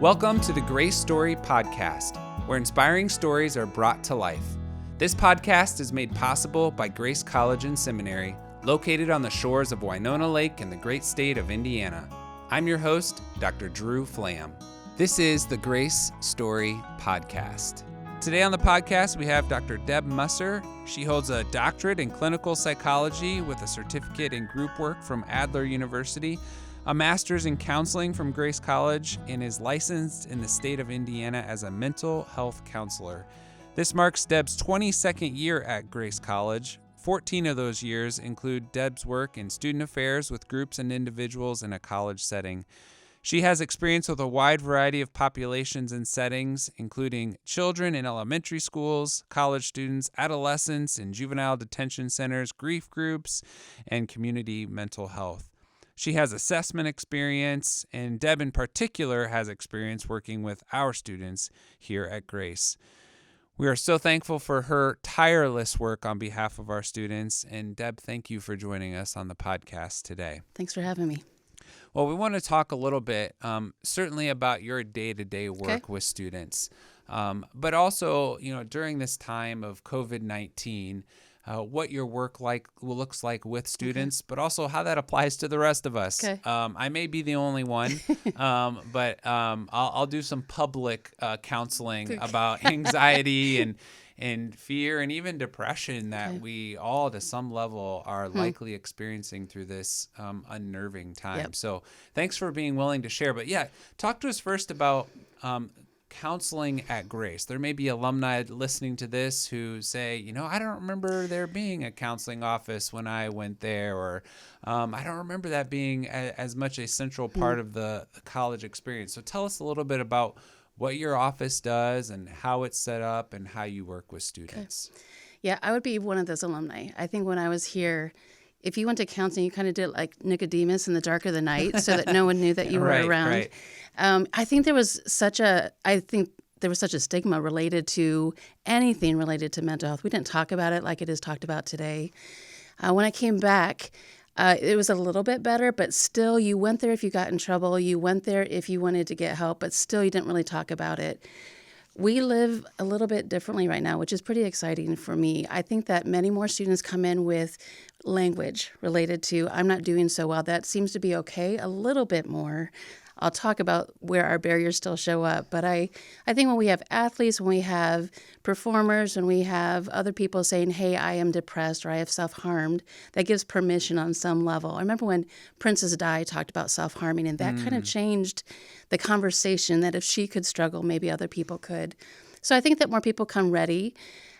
Welcome to the Grace Story Podcast, where inspiring stories are brought to life. This podcast is made possible by Grace College and Seminary, located on the shores of Winona Lake in the great state of Indiana. I'm your host, Dr. Drew Flam. This is the Grace Story Podcast. Today on the podcast, we have Dr. Deb Musser. She holds a doctorate in clinical psychology with a certificate in group work from Adler University, a master's in counseling from Grace College, and is licensed in the state of Indiana as a mental health counselor. This marks Deb's 22nd year at Grace College. 14 of those years include Deb's work in student affairs with groups and individuals in a college setting. She has experience with a wide variety of populations and settings, including children in elementary schools, college students, adolescents in juvenile detention centers, grief groups, and community mental health. She has assessment experience, and Deb in particular has experience working with our students here at Grace. We are so thankful for her tireless work on behalf of our students. And Deb, thank you for joining us on the podcast today. Thanks for having me. Well, we want to talk a little bit, certainly about your day-to-day work with students, but also, during this time of COVID-19, what your work looks like with students, but also how that applies to the rest of us. Okay. I may be the only one, but I'll do some public counseling about anxiety and fear and even depression that we all, to some level, are likely experiencing through this unnerving time. Yep. So thanks for being willing to share. But talk to us first about counseling at Grace. There may be alumni listening to this who say, I don't remember there being a counseling office when I went there, or I don't remember that being as much a central part of the college experience. So tell us a little bit about what your office does and how it's set up and how you work with students. Okay. Yeah, I would be one of those alumni. I think when I was here, if you went to counseling, you kind of did it like Nicodemus in the dark of the night so that no one knew that you were around. Right. I think there was such a stigma related to anything related to mental health. We didn't talk about it like it is talked about today. When I came back, it was a little bit better, but still you went there if you got in trouble. You went there if you wanted to get help, but still you didn't really talk about it. We live a little bit differently right now, which is pretty exciting for me. I think that many more students come in with language related to, I'm not doing so well. That seems to be okay a little bit more. I'll talk about where our barriers still show up. But I think when we have athletes, when we have performers, when we have other people saying, hey, I am depressed or I have self-harmed, that gives permission on some level. I remember when Princess Di talked about self-harming, and that kind of changed the conversation, that if she could struggle, maybe other people could. So I think that more people come ready.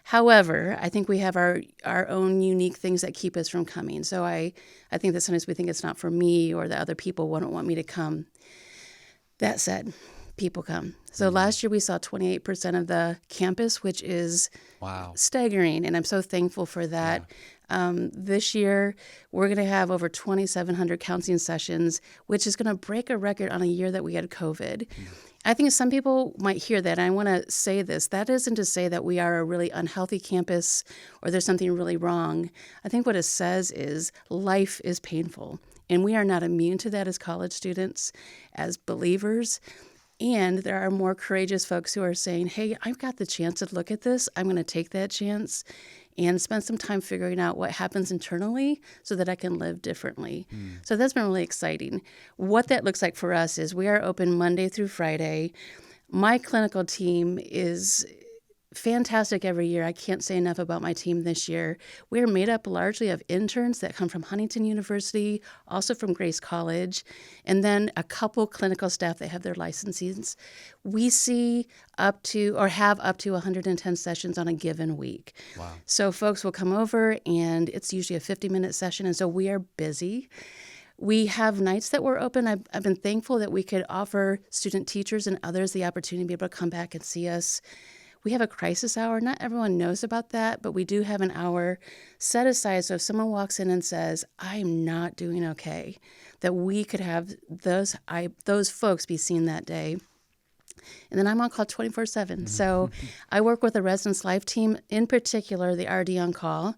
However, I think we have our own unique things that keep us from coming. So I think that sometimes we think it's not for me, or that other people wouldn't want me to come. That said, people come. So last year we saw 28% of the campus, which is staggering, and I'm so thankful for that. Yeah. This year we're going to have over 2,700 counseling sessions, which is going to break a record on a year that we had COVID. I think some people might hear that, and I want to say this. That isn't to say that we are a really unhealthy campus or there's something really wrong. I think what it says is life is painful, and we are not immune to that as college students, as believers. And there are more courageous folks who are saying, hey, I've got the chance to look at this. I'm going to take that chance and spend some time figuring out what happens internally so that I can live differently. So that's been really exciting. What that looks like for us is we are open Monday through Friday. My clinical team is fantastic every year. I can't say enough about my team this year. We're made up largely of interns that come from Huntington University, also from Grace College, and then a couple clinical staff that have their licenses. We see have up to 110 sessions on a given week. Wow. So folks will come over, and it's usually a 50-minute session, and so we are busy. We have nights that we're open. I've been thankful that we could offer student teachers and others the opportunity to be able to come back and see us. We have a crisis hour. Not everyone knows about that, but we do have an hour set aside. So if someone walks in and says, I'm not doing okay, that we could have those folks be seen that day. And then I'm on call 24/7. So I work with the Residence Life team, in particular the RD on call.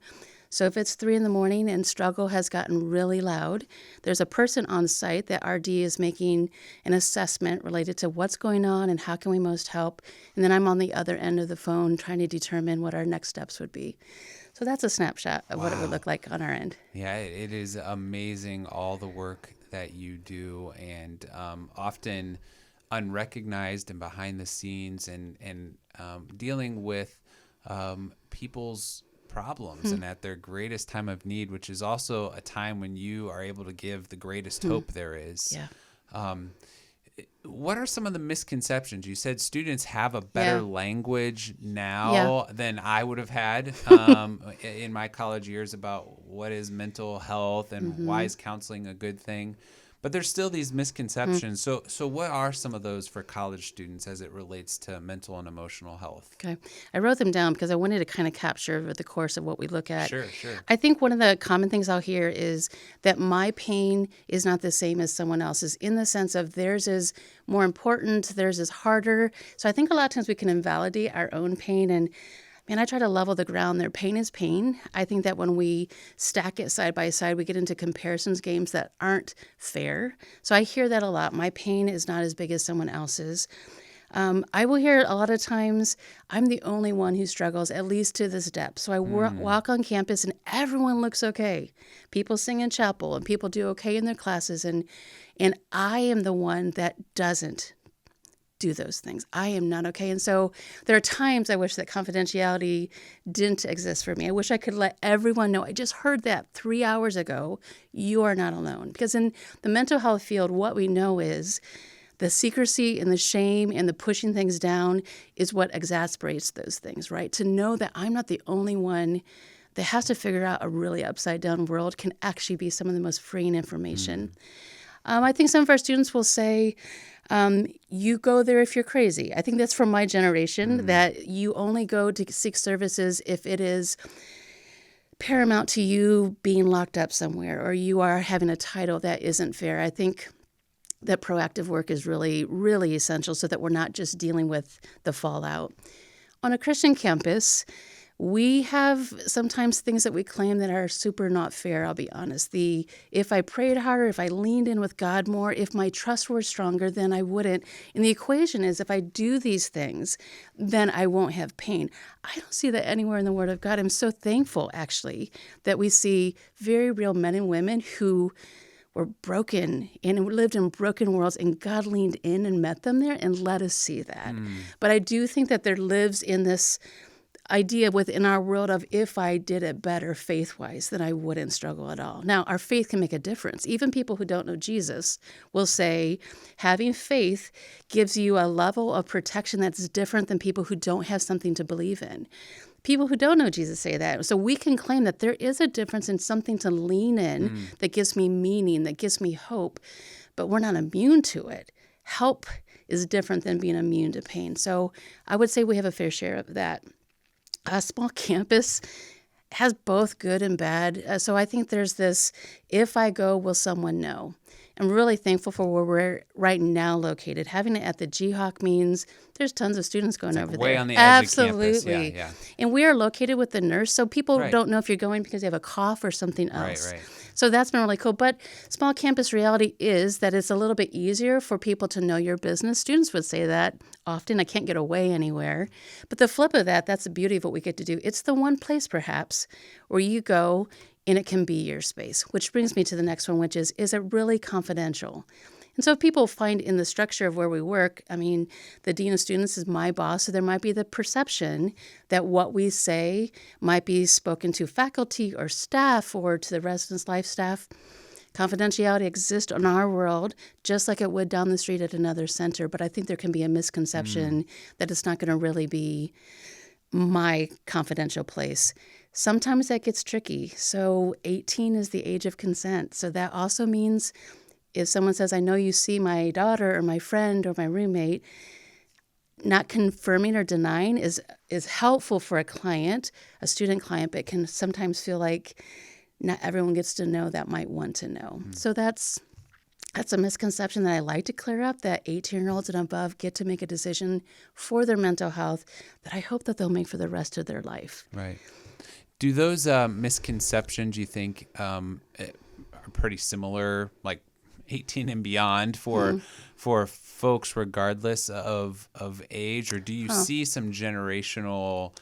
So if it's 3 a.m. and struggle has gotten really loud, there's a person on site that RD is making an assessment related to what's going on and how can we most help. And then I'm on the other end of the phone trying to determine what our next steps would be. So that's a snapshot of what it would look like on our end. Yeah, it is amazing all the work that you do, and often unrecognized and behind the scenes, and dealing with people's problems and at their greatest time of need, which is also a time when you are able to give the greatest hope there is. Yeah. What are some of the misconceptions? You said students have a better language now than I would have had in my college years about what is mental health and why is counseling a good thing. But there's still these misconceptions. So what are some of those for college students as it relates to mental and emotional health? Okay. I wrote them down because I wanted to kind of capture over the course of what we look at. Sure. I think one of the common things I'll hear is that my pain is not the same as someone else's, in the sense of theirs is more important, theirs is harder. So I think a lot of times we can invalidate our own pain, and I try to level the ground there. Pain is pain. I think that when we stack it side by side, we get into comparisons games that aren't fair. So I hear that a lot. My pain is not as big as someone else's. I will hear a lot of times, I'm the only one who struggles, at least to this depth. So I walk on campus and everyone looks okay. People sing in chapel and people do okay in their classes. And I am the one that doesn't do those things. I am not okay. And so there are times I wish that confidentiality didn't exist for me. I wish I could let everyone know, I just heard that 3 hours ago. You are not alone. Because in the mental health field, what we know is the secrecy and the shame and the pushing things down is what exasperates those things, right? To know that I'm not the only one that has to figure out a really upside down world can actually be some of the most freeing information. I think some of our students will say, you go there if you're crazy. I think that's from my generation, that you only go to seek services if it is paramount to you being locked up somewhere or you are having a title that isn't fair. I think that proactive work is really, really essential so that we're not just dealing with the fallout. On a Christian campus, we have sometimes things that we claim that are super not fair, I'll be honest. If I prayed harder, if I leaned in with God more, if my trust were stronger, then I wouldn't. And the equation is if I do these things, then I won't have pain. I don't see that anywhere in the Word of God. I'm so thankful, actually, that we see very real men and women who were broken and lived in broken worlds, and God leaned in and met them there and let us see that. But I do think that there lives in this idea within our world of if I did it better faith-wise, then I wouldn't struggle at all. Now, our faith can make a difference. Even people who don't know Jesus will say having faith gives you a level of protection that's different than people who don't have something to believe in. People who don't know Jesus say that. So we can claim that there is a difference in something to lean in that gives me meaning, that gives me hope, but we're not immune to it. Help is different than being immune to pain. So I would say we have a fair share of that. A small campus has both good and bad. So I think there's this, if I go, will someone know? I'm really thankful for where we're right now located. Having it at the GHOC means there's tons of students going over way there. On the edge Absolutely. Of campus. Yeah. And we are located with the nurse, so people don't know if you're going because you have a cough or something else. Right. So that's been really cool. But small campus reality is that it's a little bit easier for people to know your business. Students would say that often. I can't get away anywhere. But the flip of that, that's the beauty of what we get to do. It's the one place, perhaps, where you go and it can be your space, which brings me to the next one, which is it really confidential? And so if people find in the structure of where we work, the dean of students is my boss, so there might be the perception that what we say might be spoken to faculty or staff or to the residence life staff. Confidentiality exists in our world just like it would down the street at another center, but I think there can be a misconception that it's not going to really be my confidential place. Sometimes that gets tricky. So 18 is the age of consent. So that also means if someone says, I know you see my daughter or my friend or my roommate, not confirming or denying is helpful for a client, a student client, but can sometimes feel like not everyone gets to know that might want to know. So that's a misconception that I like to clear up, that 18-year-olds and above get to make a decision for their mental health that I hope that they'll make for the rest of their life. Right. Do those misconceptions, you think, are pretty similar, like 18 and beyond for folks regardless of age, or do you see some generational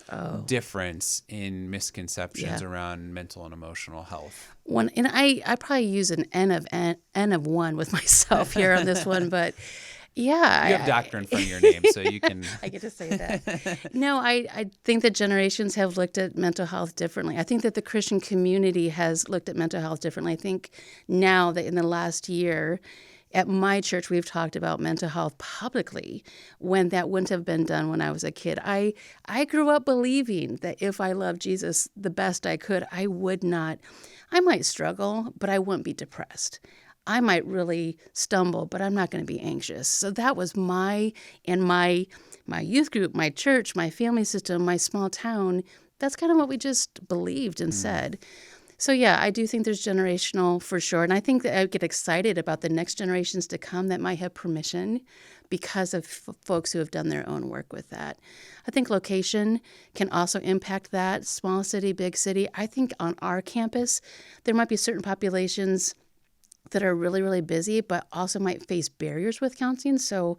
difference in misconceptions around mental and emotional health? And I probably use an N of one with myself here on this one, but yeah. You have doctor in front of your name, so you can... I get to say that. No, I think that generations have looked at mental health differently. I think that the Christian community has looked at mental health differently. I think now that in the last year, at my church, we've talked about mental health publicly when that wouldn't have been done when I was a kid. I grew up believing that if I loved Jesus the best I could, I might struggle, but I wouldn't be depressed. I might really stumble, but I'm not going to be anxious. So that was my youth group, my church, my family system, my small town. That's kind of what we just believed and said. So yeah, I do think there's generational for sure. And I think that I get excited about the next generations to come that might have permission because of folks who have done their own work with that. I think location can also impact that. Small city, big city. I think on our campus, there might be certain populations that are really, really busy, but also might face barriers with counseling. So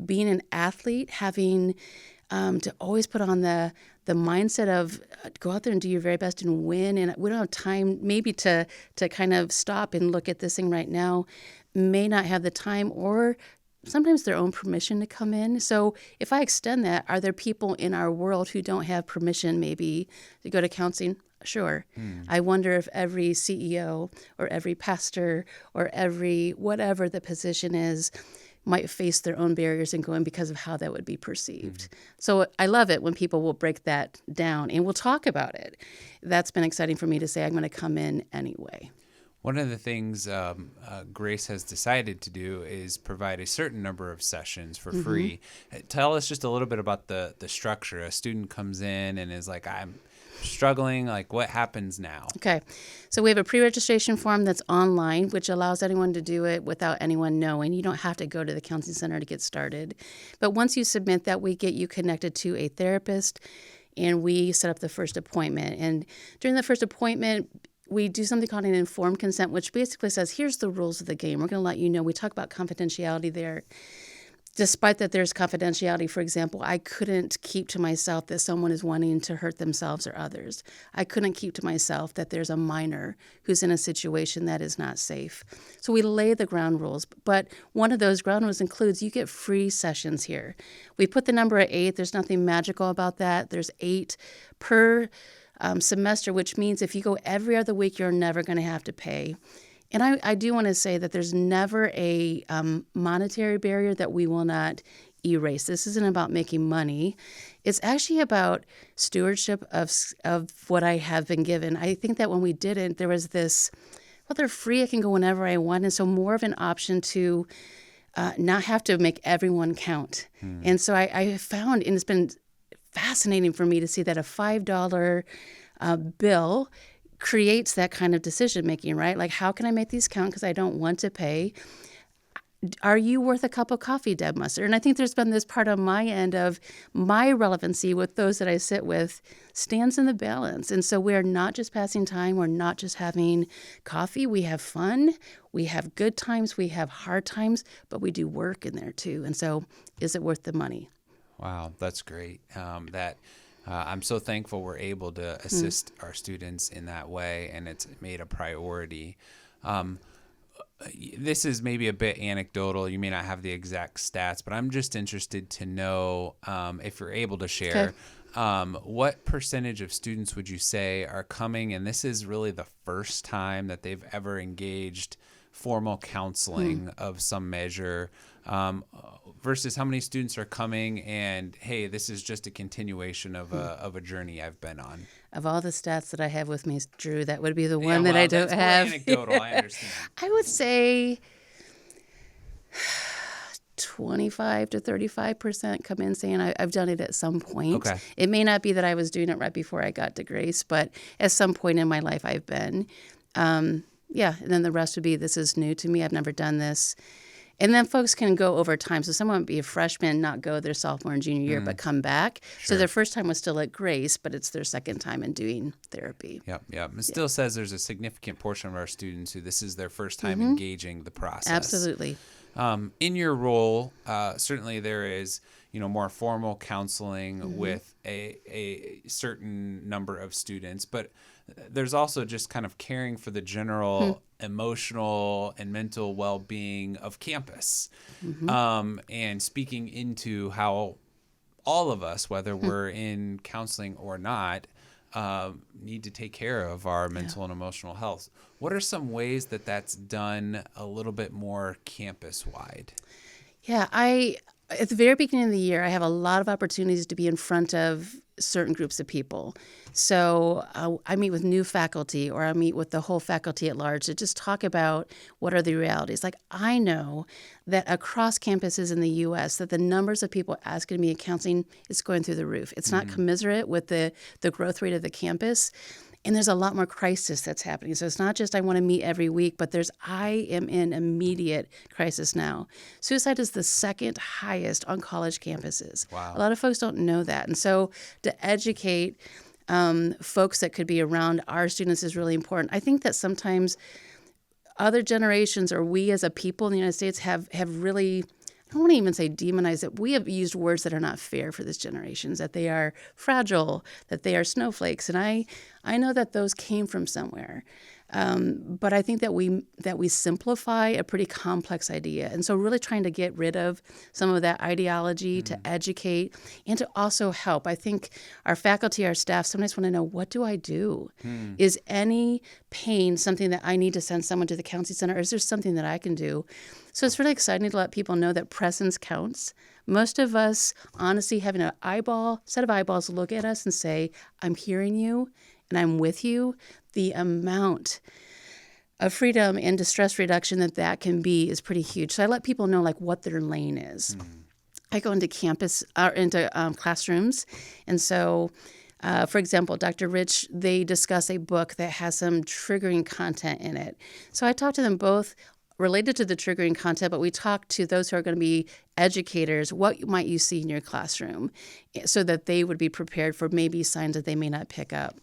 being an athlete, having to always put on the mindset of go out there and do your very best and win. And we don't have time maybe to kind of stop and look at this thing right now, may not have the time or sometimes their own permission to come in. So if I extend that, are there people in our world who don't have permission maybe to go to counseling? Sure. I wonder if every CEO or every pastor or every whatever the position is might face their own barriers and go in because of how that would be perceived. So I love it when people will break that down and we'll talk about it. That's been exciting for me to say I'm going to come in anyway. One of the things Grace has decided to do is provide a certain number of sessions for free. Tell us just a little bit about the structure. A student comes in and is like, I'm struggling, like what happens now? Okay. So we have a pre-registration form that's online, which allows anyone to do it without anyone knowing. You don't have to go to the counseling center to get started. But once you submit that, we get you connected to a therapist and we set up the first appointment. And during the first appointment, we do something called an informed consent, which basically says, here's the rules of the game. We're going to let you know. We talk about confidentiality there. Despite that there's confidentiality, for example, I couldn't keep to myself that someone is wanting to hurt themselves or others. I couldn't keep to myself that there's a minor who's in a situation that is not safe. So we lay the ground rules. But one of those ground rules includes you get free sessions here. We put the number at 8. There's nothing magical about that. There's 8 per semester, which means if you go every other week, you're never going to have to pay. And I do want to say that there's never a monetary barrier that we will not erase. This isn't about making money. It's actually about stewardship of what I have been given. I think that when we didn't, there was this, well, they're free. I can go whenever I want. And so more of an option to not have to make everyone count. And so I found, and it's been fascinating for me to see that a $5 bill creates that kind of decision making, right? Like, how can I make these count because I don't want to pay? Are you worth a cup of coffee, Deb Musser? And I think there's been this part on my end of my relevancy with those that I sit with stands in the balance. And so we're not just passing time. We're not just having coffee. We have fun. We have good times. We have hard times, but we do work in there too. And so is it worth the money? Wow, that's great. I'm so thankful we're able to assist our students in that way, and it's made a priority. This is maybe a bit anecdotal. You may not have the exact stats, but I'm just interested to know if you're able to share what percentage of students would you say are coming, and this is really the first time that they've ever engaged formal counseling of some measure, versus how many students are coming and, hey, this is just a continuation of a journey I've been on. Of all the stats that I have with me, Drew, that would be the one that I don't have. That's more anecdotal, I understand. I would say 25 to 35% come in saying I've done it at some point. Okay. It may not be that I was doing it right before I got to Grace, but at some point in my life I've been. And then the rest would be, this is new to me. I've never done this. And then folks can go over time. So someone would be a freshman, not go their sophomore and junior year, but come back. Sure. So their first time was still at Grace, but it's their second time in doing therapy. Yep. It still says there's a significant portion of our students who this is their first time engaging the process. Absolutely. In your role, certainly there is, more formal counseling with a certain number of students, but there's also just kind of caring for the general emotional and mental well-being of campus, and speaking into how all of us, whether we're in counseling or not, need to take care of our mental and emotional health. What are some ways that that's done a little bit more campus-wide? Yeah, at the very beginning of the year, I have a lot of opportunities to be in front of certain groups of people. So I meet with new faculty, or I meet with the whole faculty at large to just talk about what are the realities. Like, I know that across campuses in the U.S., that the numbers of people asking me in counseling is going through the roof. It's not commensurate with the growth rate of the campus. And there's a lot more crisis that's happening. So it's not just I want to meet every week, but I am in immediate crisis now. Suicide is the second highest on college campuses. Wow. A lot of folks don't know that. And so to educate folks that could be around our students is really important. I think that sometimes other generations, or we as a people in the United States, have really, I don't want to even say demonize it. We have used words that are not fair for this generation, that they are fragile, that they are snowflakes. And I know that those came from somewhere. But I think that we simplify a pretty complex idea. And so really trying to get rid of some of that ideology to educate and to also help. I think our faculty, our staff sometimes want to know, what do I do? Is any pain something that I need to send someone to the counseling center, or is there something that I can do? So it's really exciting to let people know that presence counts. Most of us, honestly, having an set of eyeballs look at us and say, I'm hearing you and I'm with you, the amount of freedom and distress reduction that can be is pretty huge. So I let people know what their lane is. I go into classrooms. And so, for example, Dr. Rich, they discuss a book that has some triggering content in it. So I talk to them both related to the triggering content, but we talk to those who are going to be educators. What might you see in your classroom, so that they would be prepared for maybe signs that they may not pick up.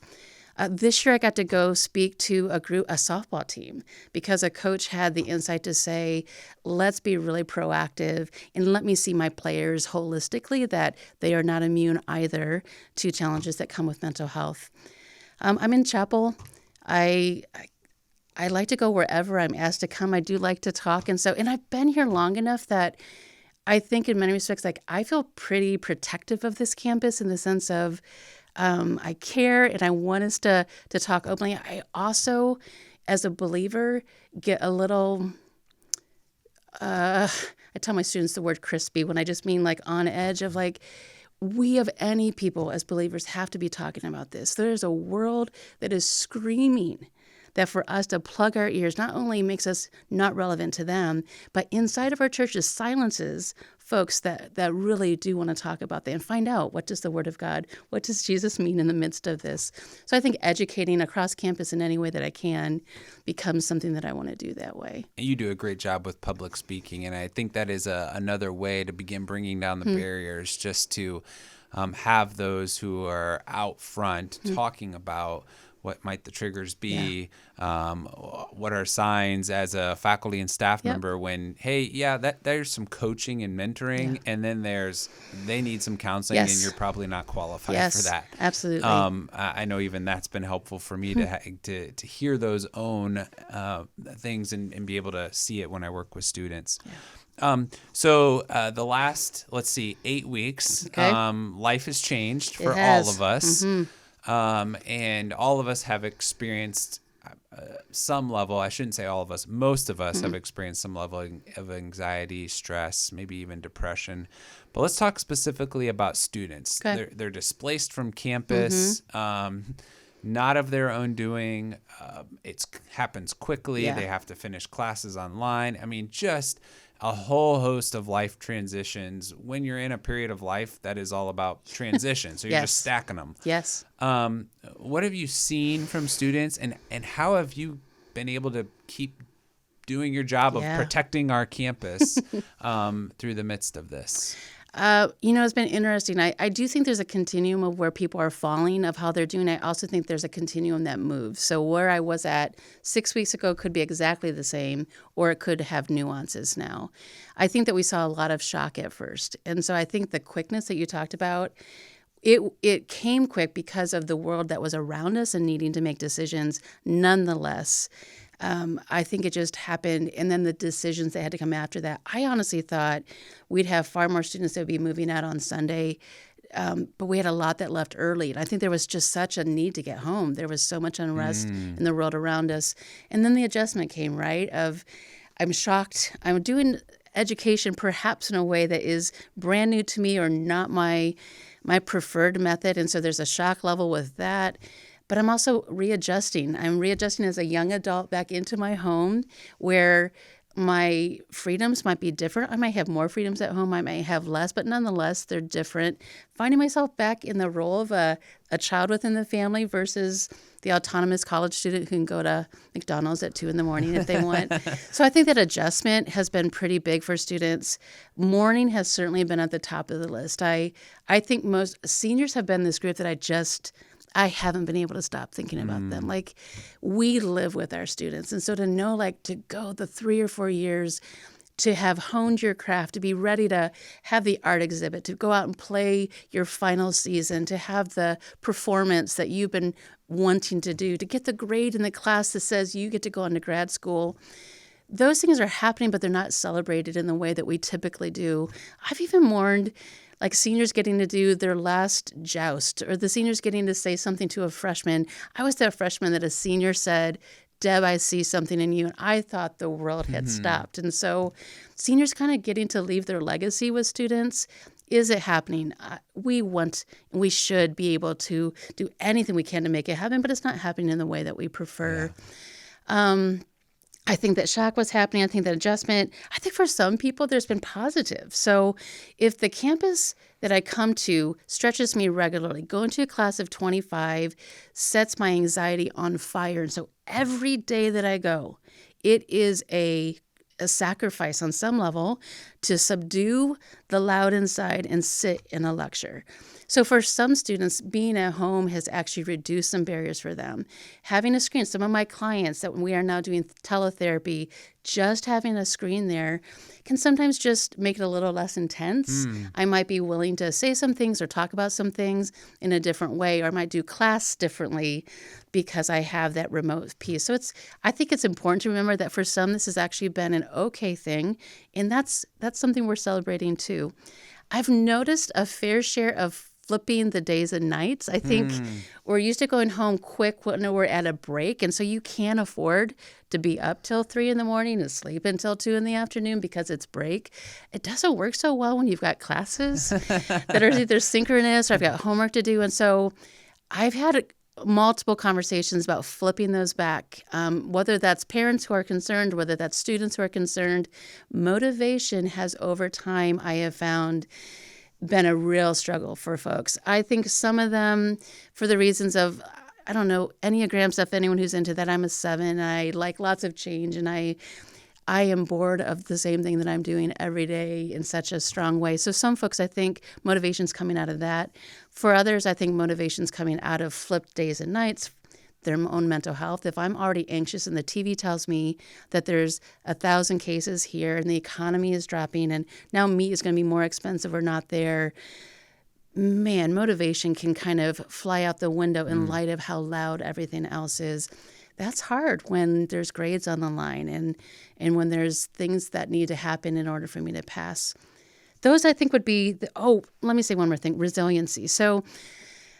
This year I got to go speak to a softball team, because a coach had the insight to say, let's be really proactive and let me see my players holistically, that they are not immune either to challenges that come with mental health. I'm in chapel. I like to go wherever I'm asked to come. I do like to talk. And I've been here long enough that I think in many respects, I feel pretty protective of this campus, in the sense of I care and I want us to talk openly. I also, as a believer, get a little, I tell my students the word crispy when I just mean on edge of we of any people as believers have to be talking about this. There's a world that is screaming that for us to plug our ears not only makes us not relevant to them, but inside of our churches silences folks that really do want to talk about that and find out, what does the Word of God, what does Jesus mean in the midst of this? So I think educating across campus in any way that I can becomes something that I want to do that way. You do a great job with public speaking, and I think that is another way to begin bringing down the barriers, just to have those who are out front talking about what might the triggers be, what are signs as a faculty and staff member when, hey, there's some coaching and mentoring, and then they need some counseling, and you're probably not qualified for that. Absolutely. I know even that's been helpful for me to hear those own things and be able to see it when I work with students. So the last, 8 weeks, life has changed for all of us. And all of us have experienced some level, I shouldn't say all of us, most of us have experienced some level of anxiety, stress, maybe even depression. But let's talk specifically about students. Okay. They're displaced from campus, not of their own doing. It happens quickly. They have to finish classes online. I mean, just a whole host of life transitions when you're in a period of life that is all about transition. So you're just stacking them. Yes. What have you seen from students, and how have you been able to keep doing your job of Yeah. protecting our campus through the midst of this. It's been interesting. I do think there's a continuum of where people are falling, of how they're doing. I also think there's a continuum that moves. So where I was at 6 weeks ago could be exactly the same, or it could have nuances now. I think that we saw a lot of shock at first. And so I think the quickness that you talked about, it came quick because of the world that was around us and needing to make decisions. Nonetheless, I think it just happened, and then the decisions that had to come after that. I honestly thought we'd have far more students that would be moving out on Sunday, but we had a lot that left early. And I think there was just such a need to get home. There was so much unrest in the world around us. And then the adjustment came, right, of I'm shocked. I'm doing education perhaps in a way that is brand new to me or not my preferred method. And so there's a shock level with that. But I'm also readjusting. I'm readjusting as a young adult back into my home where my freedoms might be different. I might have more freedoms at home. I might have less, but nonetheless, they're different. Finding myself back in the role of a child within the family versus the autonomous college student who can go to McDonald's at 2 a.m. if they want. So I think that adjustment has been pretty big for students. Morning has certainly been at the top of the list. I think most seniors have been this group that I haven't been able to stop thinking about them. Like, we live with our students. And so to know, like, to go the 3 or 4 years, to have honed your craft, to be ready to have the art exhibit, to go out and play your final season, to have the performance that you've been wanting to do, to get the grade in the class that says you get to go into grad school. Those things are happening, but they're not celebrated in the way that we typically do. I've even mourned like seniors getting to do their last joust, or the seniors getting to say something to a freshman. I was that freshman that a senior said, "Deb, I see something in you." And I thought the world had stopped. And so seniors kind of getting to leave their legacy with students. Is it happening? We should be able to do anything we can to make it happen, but it's not happening in the way that we prefer. Yeah. I think that shock was happening. I think that adjustment, I think for some people, there's been positive. So if the campus that I come to stretches me regularly, going to a class of 25 sets my anxiety on fire. And so every day that I go, it is a sacrifice on some level to subdue the loud inside and sit in a lecture. So for some students, being at home has actually reduced some barriers for them. Having a screen, some of my clients that we are now doing teletherapy, just having a screen there can sometimes just make it a little less intense. I might be willing to say some things or talk about some things in a different way, or I might do class differently because I have that remote piece. So I think it's important to remember that for some, this has actually been an okay thing, and that's something we're celebrating too. I've noticed a fair share of flipping the days and nights. I think we're used to going home quick when we're at a break. And so you can't afford to be up till 3 a.m. and sleep until 2 p.m. because it's break. It doesn't work so well when you've got classes that are either synchronous or I've got homework to do. And so I've had multiple conversations about flipping those back, whether that's parents who are concerned, whether that's students who are concerned. Motivation has, over time, I have found, been a real struggle for folks. I think some of them, for the reasons of, I don't know, Enneagram stuff, anyone who's into that, I'm a 7, I like lots of change, and I am bored of the same thing that I'm doing every day in such a strong way. So some folks, I think motivation's coming out of that. For others, I think motivation's coming out of flipped days and nights, their own mental health. If I'm already anxious and the TV tells me that there's 1,000 cases here and the economy is dropping and now meat is going to be more expensive or not there, man, motivation can kind of fly out the window in light of how loud everything else is. That's hard when there's grades on the line and when there's things that need to happen in order for me to pass. Those, I think, would be, let me say one more thing, resiliency. So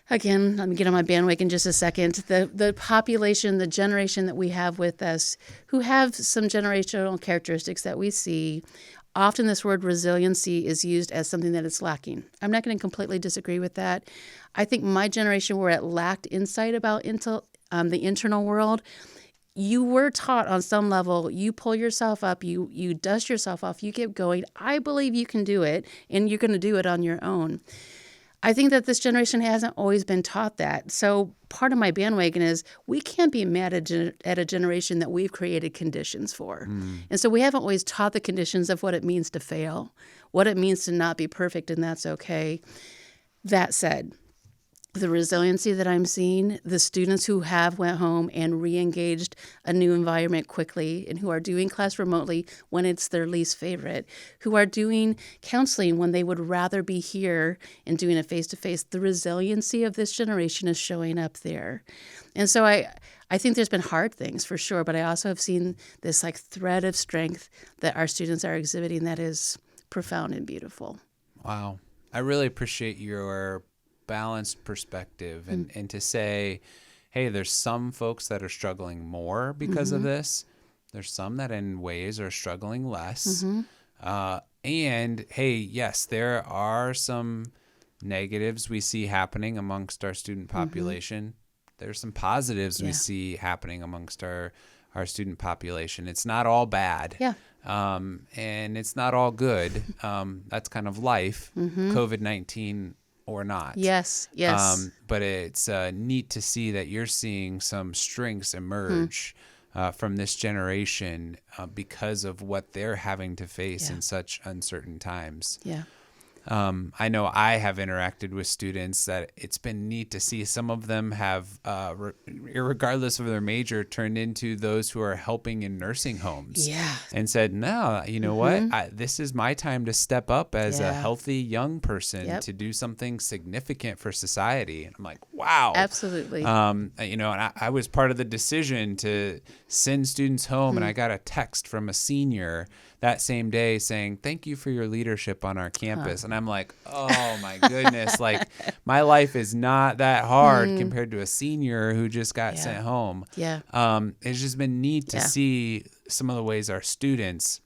again, let me get on my bandwagon just a second. The population, the generation that we have with us who have some generational characteristics that we see, often this word resiliency is used as something that is lacking. I'm not going to completely disagree with that. I think my generation, where it lacked insight about the internal world, you were taught on some level, you pull yourself up, you dust yourself off, you keep going. I believe you can do it, and you're going to do it on your own. I think that this generation hasn't always been taught that. So part of my bandwagon is we can't be mad at a generation that we've created conditions for. And so we haven't always taught the conditions of what it means to fail, what it means to not be perfect, and that's okay. That said, the resiliency that I'm seeing, the students who have went home and re-engaged a new environment quickly and who are doing class remotely when it's their least favorite, who are doing counseling when they would rather be here and doing it face-to-face, the resiliency of this generation is showing up there. And so I think there's been hard things for sure, but I also have seen this like thread of strength that our students are exhibiting that is profound and beautiful. Wow. I really appreciate your balanced perspective and to say, hey, there's some folks that are struggling more because of this. There's some that in ways are struggling less. And hey, yes, there are some negatives we see happening amongst our student population. There's some positives we see happening amongst our student population. It's not all bad. And it's not all good. That's kind of life, COVID-19 or not. Yes. But it's neat to see that you're seeing some strengths emerge from this generation because of what they're having to face in such uncertain times. I know I have interacted with students that it's been neat to see some of them have, regardless of their major, turned into those who are helping in nursing homes. And said, no, you know what? This is my time to step up as a healthy young person to do something significant for society. And I'm like, wow. Absolutely. And I was part of the decision to send students home, and I got a text from a senior that same day saying, thank you for your leadership on our campus. And I'm like, oh my goodness, like my life is not that hard compared to a senior who just got sent home. It's just been neat to see some of the ways our students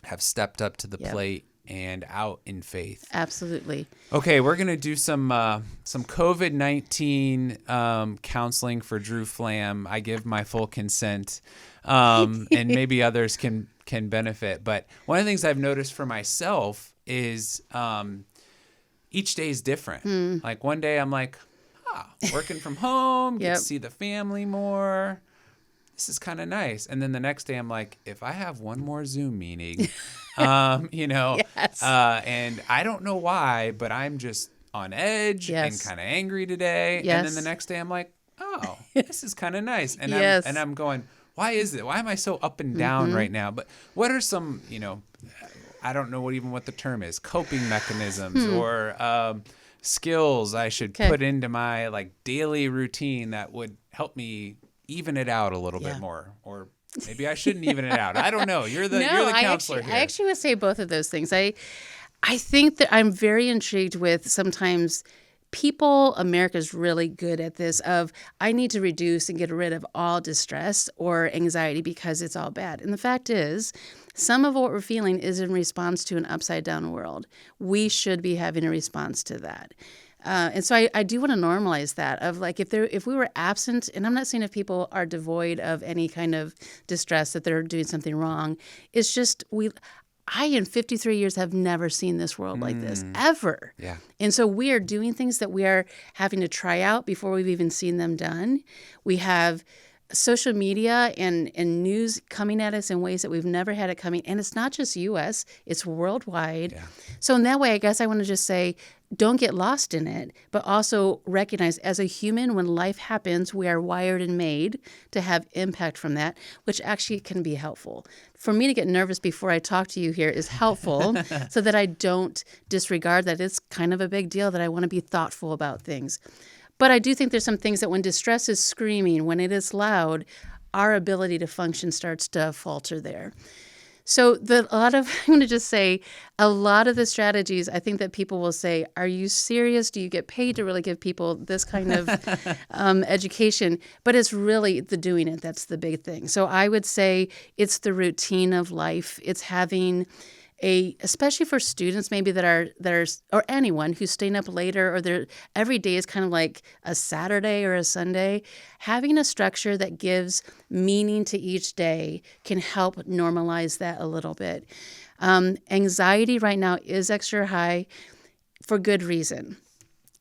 have stepped up to the plate and out in faith. Absolutely. Okay, we're going to do some COVID-19 counseling for Drew Flam. I give my full consent, and maybe others can benefit. But one of the things I've noticed for myself is each day is different. Like one day I'm like, working from home, get to see the family more. This is kind of nice. And then the next day I'm like, if I have one more Zoom meeting, and I don't know why, but I'm just on edge and kind of angry today. And then the next day I'm like, oh, this is kind of nice. And I'm going, why is it? Why am I so up and down right now? But what are some, I don't know what the term is, coping mechanisms or skills I should put into my like daily routine that would help me even it out a little bit more, or maybe I shouldn't even it out. I don't know. You're the counselor here. I actually would say both of those things. I think that I'm very intrigued with sometimes America's really good at this of I need to reduce and get rid of all distress or anxiety because it's all bad. And the fact is, some of what we're feeling is in response to an upside down world. We should be having a response to that. And so I do want to normalize that of like if we were absent, and I'm not saying if people are devoid of any kind of distress that they're doing something wrong. It's just I in 53 years have never seen this world like this ever. And so we are doing things that we are having to try out before we've even seen them done. We have social media and news coming at us in ways that we've never had it coming. And it's not just U.S., it's worldwide. So in that way, I guess I want to just say, don't get lost in it, but also recognize as a human, when life happens, we are wired and made to have impact from that, which actually can be helpful. For me to get nervous before I talk to you here is helpful so that I don't disregard that it's kind of a big deal, that I want to be thoughtful about things. But I do think there's some things that when distress is screaming, when it is loud, our ability to function starts to falter there. So I'm going to just say, a lot of the strategies, I think that people will say, are you serious? Do you get paid to really give people this kind of education? But it's really the doing it that's the big thing. So I would say it's the routine of life. It's having especially for students maybe that are or anyone who's staying up later, or every day is kind of like a Saturday or a Sunday, having a structure that gives meaning to each day can help normalize that a little bit. Anxiety right now is extra high for good reason.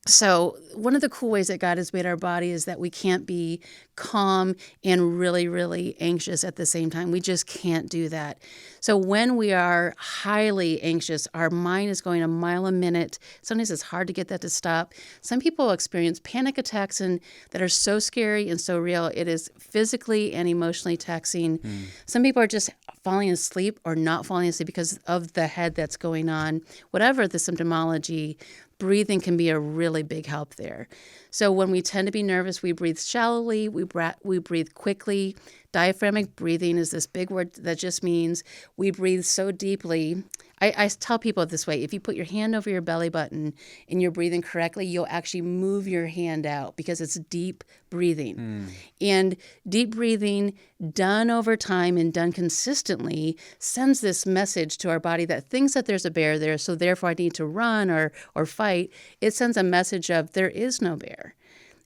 So one of the cool ways that God has made our body is that we can't be calm and really, really anxious at the same time. We just can't do that. So when we are highly anxious, our mind is going a mile a minute. Sometimes it's hard to get that to stop. Some people experience panic attacks that are so scary and so real. It is physically and emotionally taxing. Some people are just falling asleep or not falling asleep because of the head that's going on. Whatever the symptomology, breathing can be a really big help there. So when we tend to be nervous, we breathe shallowly, we breathe quickly. Diaphragmatic breathing is this big word that just means we breathe so deeply. I tell people this way: if you put your hand over your belly button and you're breathing correctly, you'll actually move your hand out because it's deep breathing. And deep breathing done over time and done consistently sends this message to our body that thinks that there's a bear there, so therefore I need to run or fight. It sends a message of there is no bear.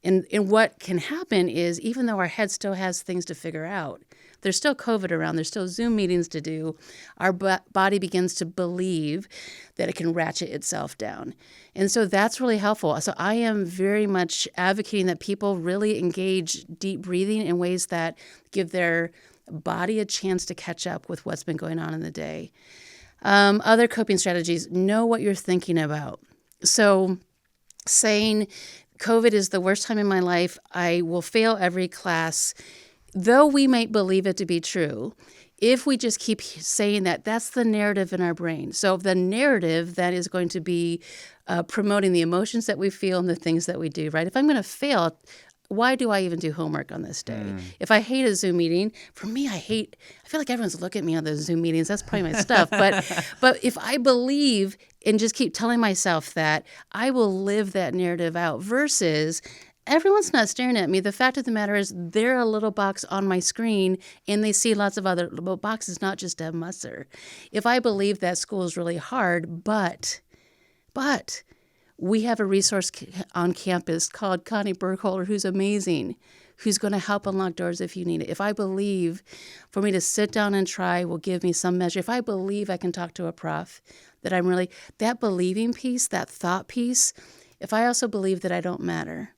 And what can happen is, even though our head still has things to figure out, there's still COVID around, there's still Zoom meetings to do, our body begins to believe that it can ratchet itself down. And so that's really helpful. So I am very much advocating that people really engage deep breathing in ways that give their body a chance to catch up with what's been going on in the day. Other coping strategies: know what you're thinking about. So saying COVID is the worst time in my life, I will fail every class, though we might believe it to be true, if we just keep saying that, that's the narrative in our brain. So the narrative that is going to be promoting the emotions that we feel and the things that we do, right? If I'm going to fail, why do I even do homework on this day? If I hate a Zoom meeting, for me, I feel like everyone's looking at me on those Zoom meetings. That's probably my stuff. But if I believe and just keep telling myself that, I will live that narrative out versus everyone's not staring at me. The fact of the matter is they're a little box on my screen and they see lots of other little boxes, not just Deb Musser. If I believe that school is really hard, but we have a resource on campus called Connie Burkholder, who's amazing, who's going to help unlock doors if you need it. If I believe for me to sit down and try will give me some measure, if I believe I can talk to a prof, that believing piece, that thought piece, if I also believe that I don't matter,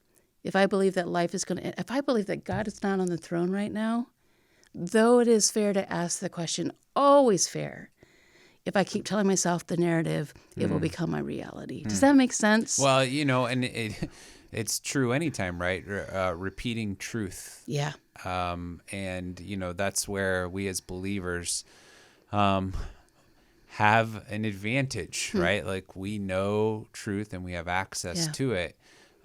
if I believe that if I believe that God is not on the throne right now, though it is fair to ask the question, always fair, if I keep telling myself the narrative, it will become my reality. Does that make sense? Well, and it's true anytime, right? Repeating truth. Yeah. And, that's where we as believers have an advantage, right? Like we know truth and we have access to it.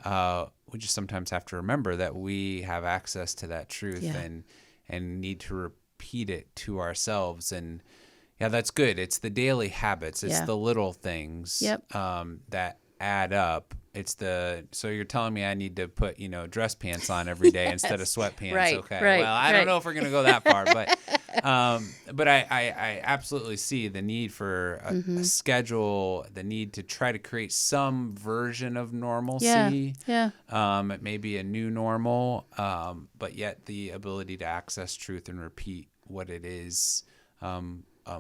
We just sometimes have to remember that we have access to that truth and need to repeat it to ourselves. And yeah, that's good. It's the daily habits. It's the little things that add up. So you're telling me I need to put, dress pants on every day instead of sweatpants. Right, okay. right, well, I don't know if we're going to go that far, but I absolutely see the need for a schedule, the need to try to create some version of normalcy. Yeah. It may be a new normal, but yet the ability to access truth and repeat what it is,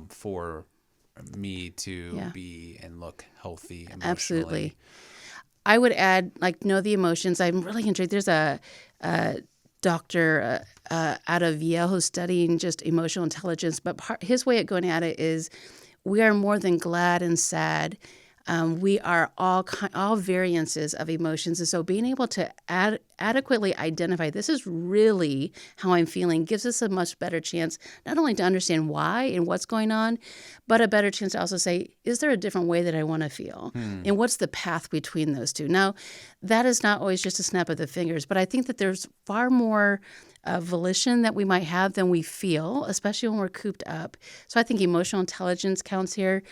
for me to be and look healthy emotionally. Absolutely. I would add, know the emotions. I'm really intrigued. There's a doctor out of Yale who's studying just emotional intelligence, but his way of going at it is we are more than glad and sad. We are all variances of emotions. And so being able to adequately identify this is really how I'm feeling gives us a much better chance not only to understand why and what's going on, but a better chance to also say, is there a different way that I want to feel? And what's the path between those two? Now, that is not always just a snap of the fingers, but I think that there's far more volition that we might have than we feel, especially when we're cooped up. So I think emotional intelligence counts here.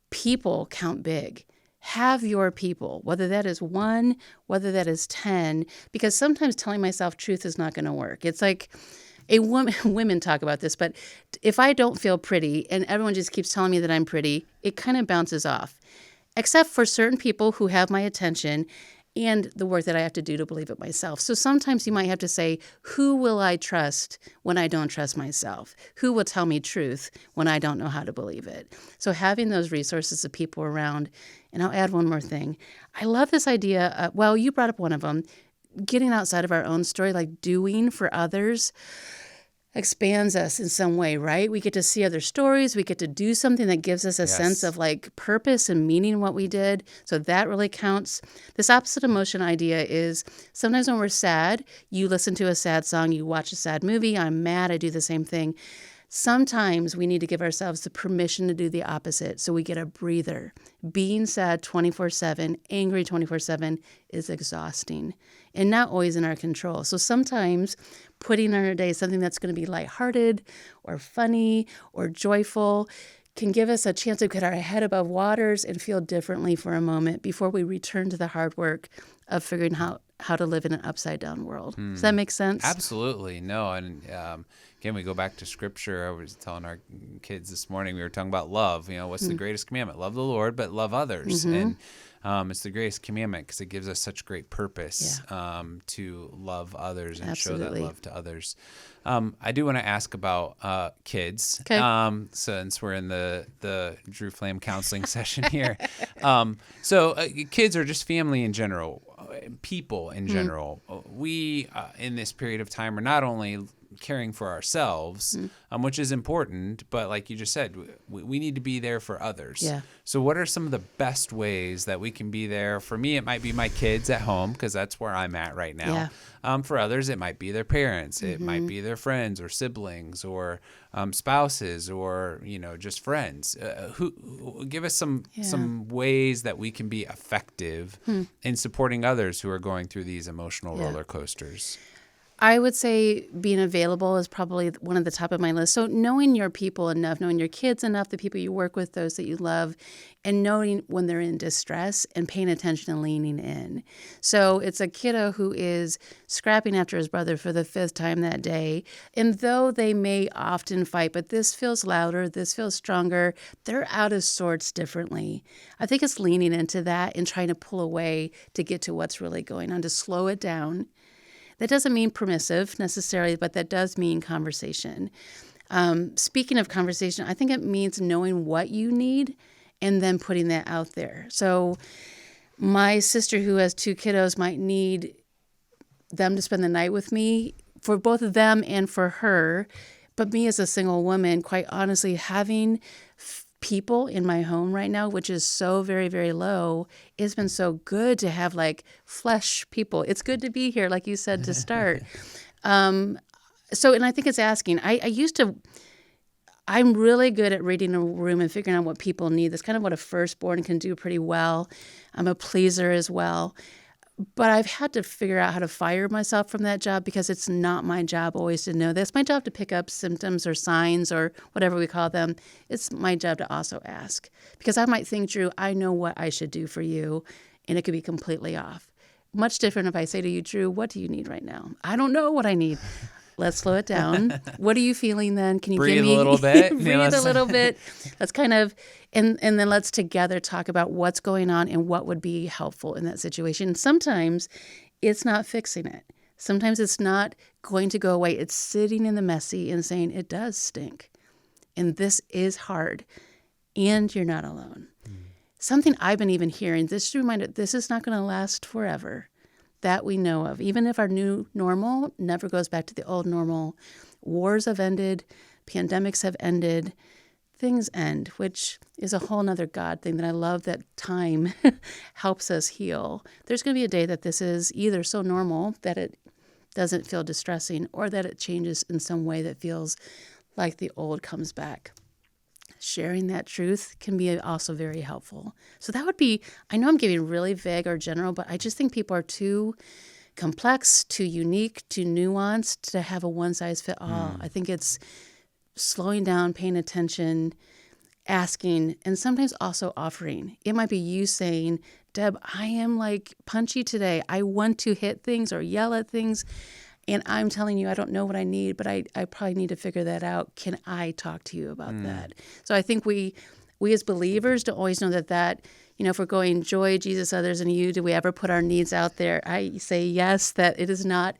People count big. Have your people, whether that is 1, whether that is 10, because sometimes telling myself truth is not going to work. It's like women talk about this, but if I don't feel pretty and everyone just keeps telling me that I'm pretty, it kind of bounces off, except for certain people who have my attention. and the work that I have to do to believe it myself. So sometimes you might have to say, who will I trust when I don't trust myself? Who will tell me truth when I don't know how to believe it? So having those resources of people around, and I'll add one more thing. I love this idea, well, you brought up one of them, getting outside of our own story, like doing for others, expands us in some way, right? We get to see other stories. We get to do something that gives us a sense of like purpose and meaning in what we did. So that really counts. This opposite emotion idea is sometimes when we're sad, you listen to a sad song, you watch a sad movie. I'm mad, I do the same thing. Sometimes we need to give ourselves the permission to do the opposite so we get a breather. Being sad 24/7, angry 24/7 is exhausting and not always in our control. So sometimes putting in our day something that's going to be lighthearted or funny or joyful can give us a chance to get our head above waters and feel differently for a moment before we return to the hard work of figuring out how to live in an upside-down world. Does that make sense? Absolutely. No, and again, we go back to Scripture. I was telling our kids this morning, we were talking about love. What's the greatest commandment? Love the Lord, but love others. And it's the greatest commandment because it gives us such great purpose to love others and show that love to others. I do want to ask about kids, since we're in the Drew Flam counseling session here. So kids are just family in general, people in general. We, in this period of time, are not only caring for ourselves, which is important, but like you just said, we need to be there for others. Yeah. So what are some of the best ways that we can be there? For me, it might be my kids at home because that's where I'm at right now. For others, it might be their parents. It might be their friends or siblings or spouses or, just friends. Who give us some ways that we can be effective in supporting others who are going through these emotional roller coasters. I would say being available is probably one of the top of my list. So knowing your people enough, knowing your kids enough, the people you work with, those that you love, and knowing when they're in distress and paying attention and leaning in. So it's a kiddo who is scrapping after his brother for the 5th time that day. And though they may often fight, but this feels louder, this feels stronger, they're out of sorts differently. I think it's leaning into that and trying to pull away to get to what's really going on, to slow it down. That doesn't mean permissive necessarily, but that does mean conversation. Speaking of conversation, I think it means knowing what you need and then putting that out there. So my sister who has 2 kiddos might need them to spend the night with me for both of them and for her. But me as a single woman, quite honestly, having people in my home right now, which is so very, very low, it's been so good to have like flesh people. It's good to be here, like you said, to start. And I think it's asking. I'm really good at reading a room and figuring out what people need. That's kind of what a firstborn can do pretty well. I'm a pleaser as well. But I've had to figure out how to fire myself from that job because it's not my job always to know that. It's my job to pick up symptoms or signs or whatever we call them. It's my job to also ask. Because I might think, Drew, I know what I should do for you, and it could be completely off. Much different if I say to you, Drew, what do you need right now? I don't know what I need. Let's slow it down. What are you feeling then? Can you breathe give me a little bit? breathe a little bit. Let's kind of, and then let's together talk about what's going on and what would be helpful in that situation. Sometimes it's not fixing it. Sometimes it's not going to go away. It's sitting in the messy and saying it does stink, and this is hard, and you're not alone. Something I've been even hearing. This reminder: this is not going to last forever. That we know of. Even if our new normal never goes back to the old normal, wars have ended, pandemics have ended, things end, which is a whole nother God thing that I love that time helps us heal. There's going to be a day that this is either so normal that it doesn't feel distressing or that it changes in some way that feels like the old comes back. Sharing that truth can be also very helpful. So that would be, I know I'm getting really vague or general, but I just think people are too complex, too unique, too nuanced to have a one-size-fit-all. I think it's slowing down, paying attention, asking, and sometimes also offering. It might be you saying, Deb, I am like punchy today. I want to hit things or yell at things. And I'm telling you, I don't know what I need, but I probably need to figure that out. Can I talk to you about that? So I think we as believers don't always know that if we're going joy, Jesus, others, and you, do we ever put our needs out there? I say yes, that it is not.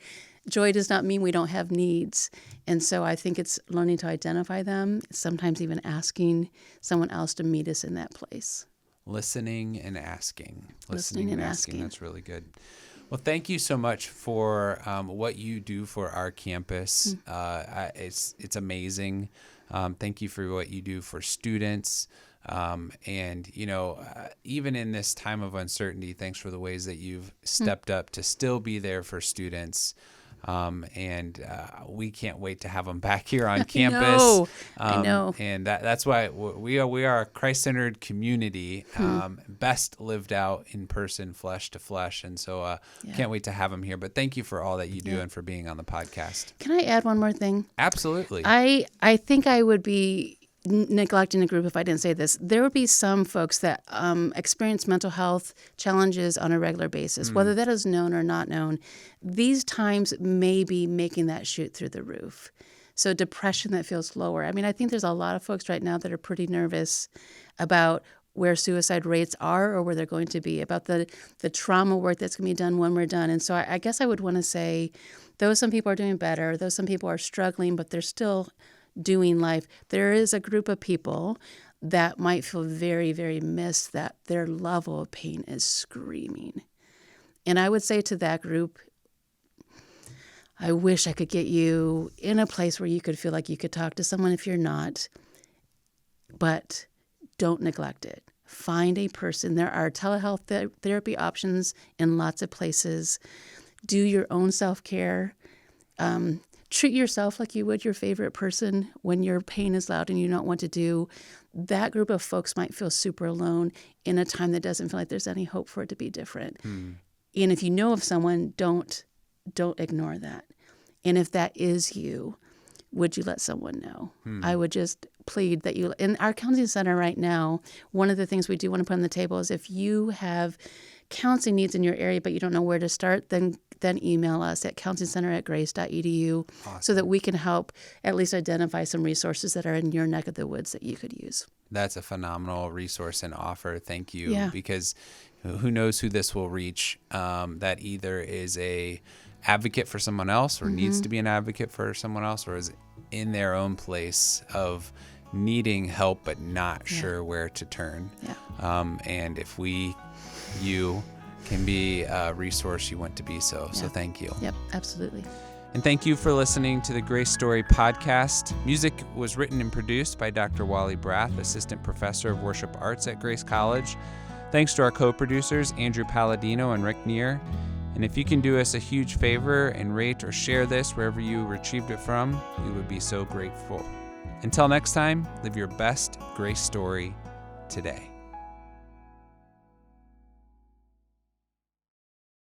Joy does not mean we don't have needs. And so I think it's learning to identify them, sometimes even asking someone else to meet us in that place. Listening and asking. Listening and asking. That's really good. Well, thank you so much for what you do for our campus. It's amazing. Thank you for what you do for students. And, even in this time of uncertainty, thanks for the ways that you've stepped up to still be there for students. And we can't wait to have them back here on campus. I know. And that's why we are a Christ-centered community, best lived out in person, flesh to flesh. And so can't wait to have them here. But thank you for all that you do and for being on the podcast. Can I add one more thing? Absolutely. I think I would be neglecting the group if I didn't say this. There would be some folks that experience mental health challenges on a regular basis, whether that is known or not known. These times may be making that shoot through the roof. So depression that feels lower. I mean, I think there's a lot of folks right now that are pretty nervous about where suicide rates are or where they're going to be, about the trauma work that's going to be done when we're done. And so I guess I would want to say, though some people are doing better, though some people are struggling, but they're still doing life, there is a group of people that might feel very, very missed, that their level of pain is screaming. And I would say to that group, I wish I could get you in a place where you could feel like you could talk to someone if you're not, but don't neglect it. Find a person. There are telehealth therapy options in lots of places. Do your own self-care. Treat yourself like you would your favorite person when your pain is loud and you don't want to do. That group of folks might feel super alone in a time that doesn't feel like there's any hope for it to be different. And if you know of someone, don't ignore that. And if that is you, would you let someone know? I would just plead that you, in our counseling center right now, one of the things we do want to put on the table is if you have counseling needs in your area but you don't know where to start, then email us at counselingcenter@grace.edu so that we can help at least identify some resources that are in your neck of the woods that you could use. That's a phenomenal resource and offer. Thank you. Because who knows who this will reach, that either is a advocate for someone else or needs to be an advocate for someone else or is in their own place of needing help but not sure where to turn. And if you can be a resource, you want to be so. So thank you. Yep, absolutely. And thank you for listening to the Grace Story podcast. Music was written and produced by Dr. Wally Brath, Assistant Professor of Worship Arts at Grace College. Thanks to our co-producers, Andrew Palladino and Rick Neer. And if you can do us a huge favor and rate or share this wherever you retrieved it from, we would be so grateful. Until next time, live your best Grace story today.